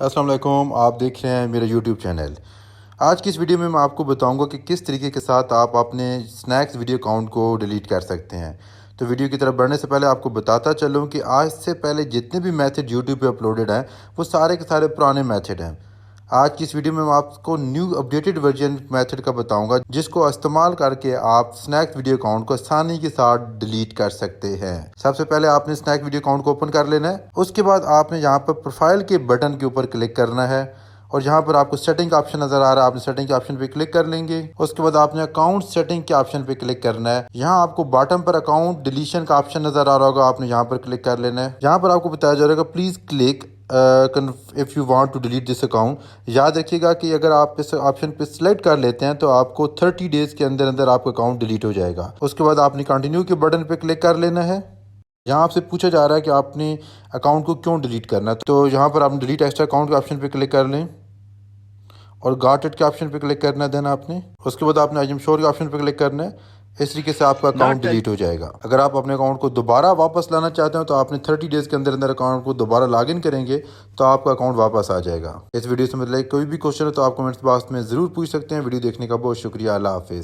अस्सलाम वालेकुम, आप देख रहे हैं मेरा यूट्यूब चैनल। आज की इस वीडियो में मैं आपको बताऊंगा कि किस तरीके के साथ आप अपने स्नैक्स वीडियो अकाउंट को डिलीट कर सकते हैं। तो वीडियो की तरफ बढ़ने से पहले आपको बताता चलूं कि आज से पहले जितने भी मेथड यूट्यूब पे अपलोडेड हैं वो सारे के सारे पुराने मेथड हैं। आज की इस वीडियो में मैं आपको न्यू अपडेटेड वर्जन मेथड का बताऊंगा जिसको इस्तेमाल करके आप स्नैक्स वीडियो अकाउंट को आसानी के साथ डिलीट कर सकते हैं। सबसे पहले आपने स्नैक वीडियो अकाउंट को ओपन कर लेना है। उसके बाद आपने यहाँ पर प्रोफाइल के बटन के ऊपर क्लिक करना है और यहाँ पर आपको सेटिंग का ऑप्शन नजर आ रहा है, आपने सेटिंग के ऑप्शन पे क्लिक कर लेंगे। उसके बाद आपने अकाउंट सेटिंग के ऑप्शन पे क्लिक करना है। यहाँ आपको बॉटम पर अकाउंट डिलीशन का ऑप्शन नजर आ रहा होगा, आपने यहाँ पर क्लिक कर लेना है। यहाँ पर आपको बताया जा रहा है please click if you want to delete this account. याद रखिएगा कि अगर आप इस ऑप्शन पे सिलेक्ट कर लेते हैं तो आपको 30 डेज के अंदर अंदर आपका अकाउंट डिलीट हो जाएगा। उसके बाद आपने कंटिन्यू के बटन पे क्लिक कर लेना है। यहाँ आपसे पूछा जा रहा है कि आपने अकाउंट को क्यों डिलीट करना है, तो यहाँ पर आप डिलीट एक्स्ट्रा अकाउंट के ऑप्शन पे क्लिक कर लें और गॉट इट के ऑप्शन पे क्लिक करना है। देन आपने उसके बाद आपने आई एम श्योर के ऑप्शन पे क्लिक करना है। इस तरीके से आपका अकाउंट डिलीट हो जाएगा। अगर आप अपने अकाउंट को दोबारा वापस लाना चाहते हो तो आपने 30 डेज के अंदर अंदर अकाउंट को दोबारा लॉगिन करेंगे तो आपका अकाउंट वापस आ जाएगा। इस वीडियो से मतलब कोई भी क्वेश्चन है तो आप कमेंट्स बॉक्स में ज़रूर पूछ सकते हैं। वीडियो देखने का बहुत शुक्रिया। अल्लाह हाफिज़।